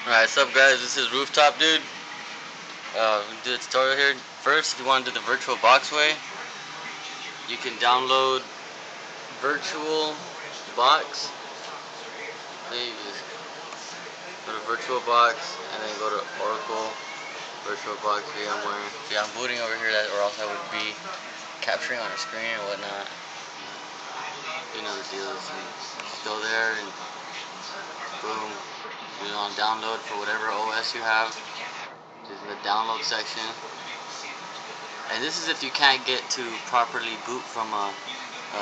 Alright, what's up guys, this is Rooftop Dude. We're gonna do a tutorial here. First, if you want to do the VirtualBox way, you can download VirtualBox. Then you just go to VirtualBox and then go to Oracle, VirtualBox, VMware. Yeah, I'm booting over here, or else I would be capturing on the screen or whatnot. You know the deal. Just go there and boom. You want to download for whatever OS you have. Just in the download section. And this is if you can't get to properly boot from a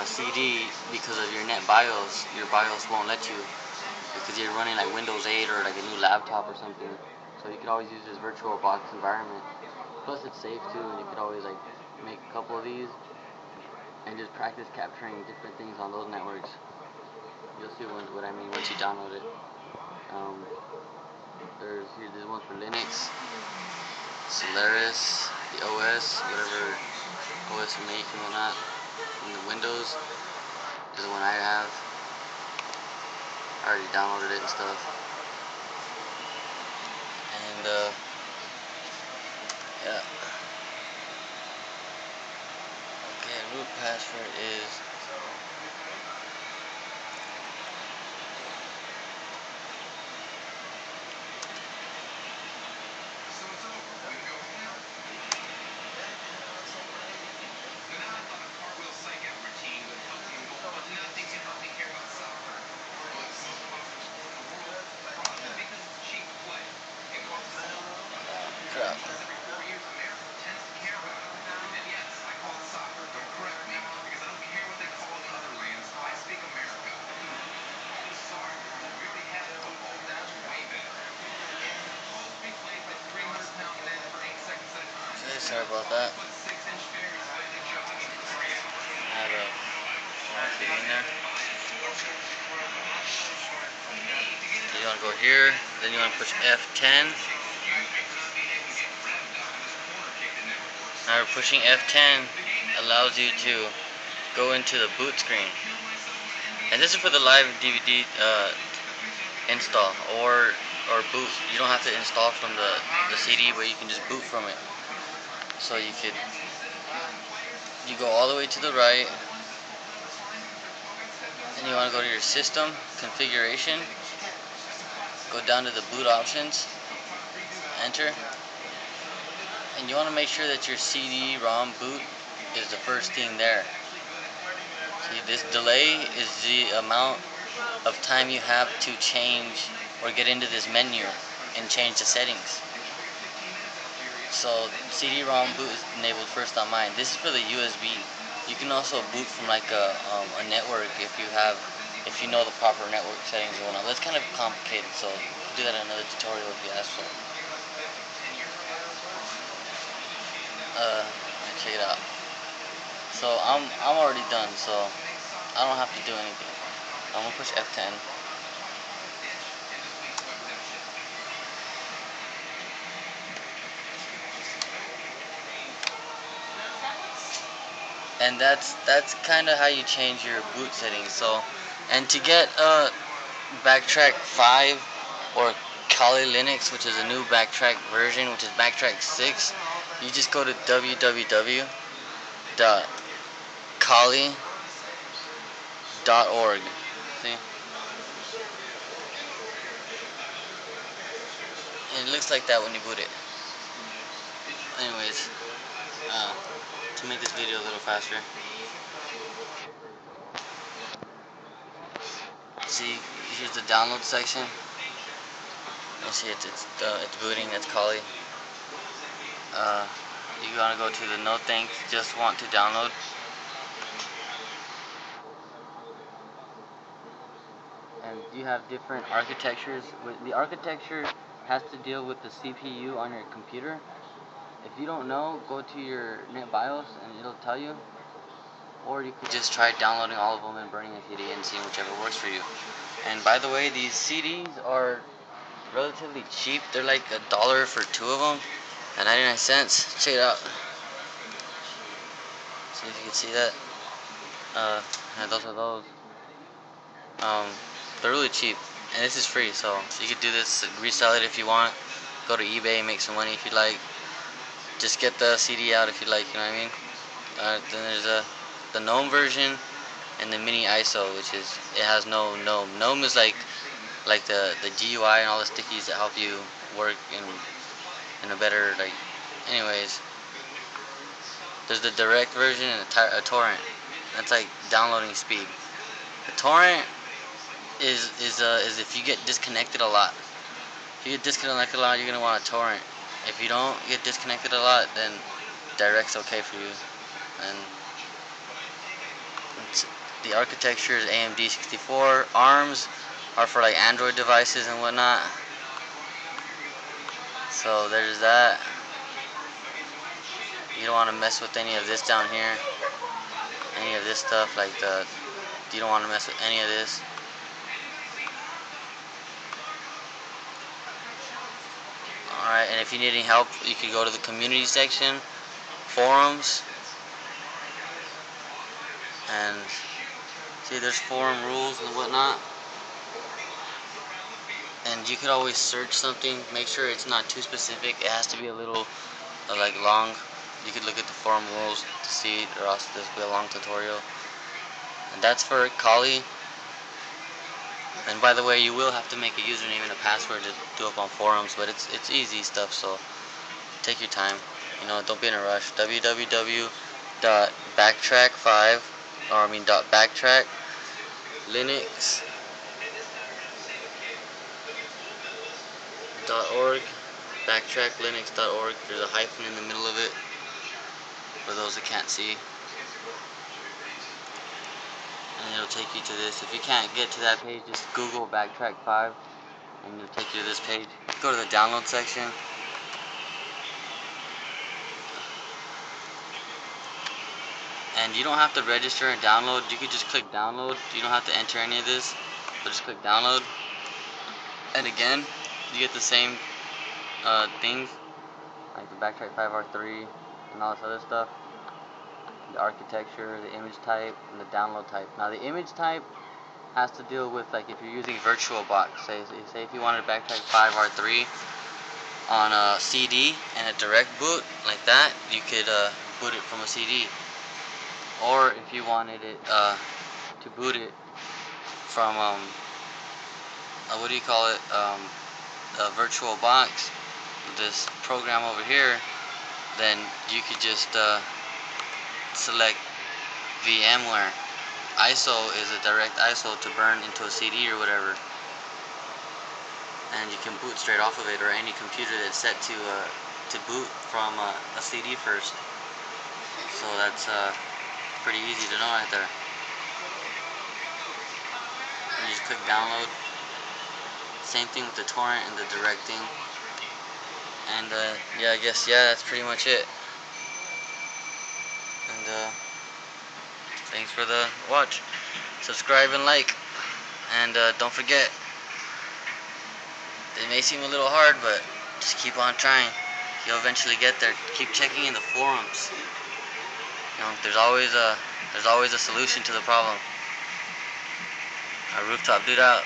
CD because of your net BIOS. Your BIOS won't let you because you're running like Windows 8 or like a new laptop or something. So you can always use this VirtualBox environment. Plus it's safe too, and you could always like make a couple of these and just practice capturing different things on those networks. You'll see what I mean once you download it. There's one for Linux, Solaris, the OS, whatever OS you make and whatnot. And the Windows is the one I have. I already downloaded it and stuff. And yeah. Okay, root password is crap. Okay, sorry about that. I have a small thing in there. You want to go here, then you want to push F10. Now pushing F10 allows you to go into the boot screen. And this is for the live DVD install or boot. You don't have to install from the CD, but you can just boot from it. So you go all the way to the right, and you want to go to your system configuration, go down to the boot options, enter, and you want to make sure that your CD-ROM boot is the first thing there. See, this delay is the amount of time you have to change or get into this menu and change the settings. So CD-ROM boot is enabled first on mine. This is for the USB. You can also boot from like a network if you know the proper network settings and whatnot. That's kind of complicated, so we'll do that in another tutorial if you ask for. Check it out. So I'm already done, so I don't have to do anything. I'm gonna push F10. And that's kind of how you change your boot settings. So, and to get BackTrack 5 or Kali Linux, which is a new BackTrack version, which is BackTrack 6, you just go to www.kali.org. See? And it looks like that when you boot it. Anyways, to make this video a little faster. See, here's the download section. You see it's booting. It's Kali. You want to go to the no thanks, just want to download. And you have different architectures. The architecture has to deal with the CPU on your computer. If you don't know, go to your net BIOS and it'll tell you. Or you could just try downloading all of them and burning a CD and seeing whichever works for you. And by the way, these CDs are relatively cheap. They're like $1 for 2 of them at 99 cents. Check it out. See if you can see that. And those are those. They're really cheap. and this is free, so you could do this, resell it if you want. Go to eBay, make some money if you like. Just get the CD out if you like, you know what I mean? Then there's the GNOME version and the mini ISO, which is, it has no GNOME. GNOME is like the GUI and all the stickies that help you work in a better, like, anyways. There's the direct version and a torrent. That's like downloading speed. The torrent is if you get disconnected a lot. If you get disconnected a lot, you're gonna want a torrent. If you don't get disconnected a lot, then direct's okay for you. And the architecture is AMD 64. ARMs are for like Android devices and whatnot. So there's that. You don't want to mess with any of this down here. Any of this stuff, like you don't want to mess with any of this. Alright, and if you need any help, you can go to the community section, forums, and see there's forum rules and whatnot. And you could always search something, make sure it's not too specific. It has to be a little like long. You could look at the forum rules to see it, or else this will be a long tutorial. And that's for Kali. And by the way, you will have to make a username and a password to do up on forums, but it's easy stuff, so take your time. You know, don't be in a rush. www.backtrack5, or I mean .backtrack linux.org, backtracklinux.org. There's a hyphen in the middle of it for those that can't see. And it'll take you to this. If you can't get to that page, just Google BackTrack 5 and it'll take you to this page. Go to the download section. And you don't have to register and download. You could just click download. You don't have to enter any of this, but just click download. And again, you get the same things, like the BackTrack 5R3 and all this other stuff. The architecture, the image type, and the download type. Now the image type has to deal with, like, if you're using VirtualBox. Say if you wanted BackTrack 5R3 on a CD and a direct boot like that, you could boot it from a CD. Or if you wanted it to boot it from what do you call it? A VirtualBox, this program over here, then you could just select VMware. ISO is a direct ISO to burn into a CD or whatever, and you can boot straight off of it, or any computer that's set to boot from a CD first. So that's pretty easy to know right there. And you just click download. Same thing with the torrent and the directing. And yeah, I guess that's pretty much it. And thanks for the watch. Subscribe and like. And don't forget, it may seem a little hard, but just keep on trying. You'll eventually get there. Keep checking in the forums. You know, there's always a solution to the problem. Our rooftop dude out.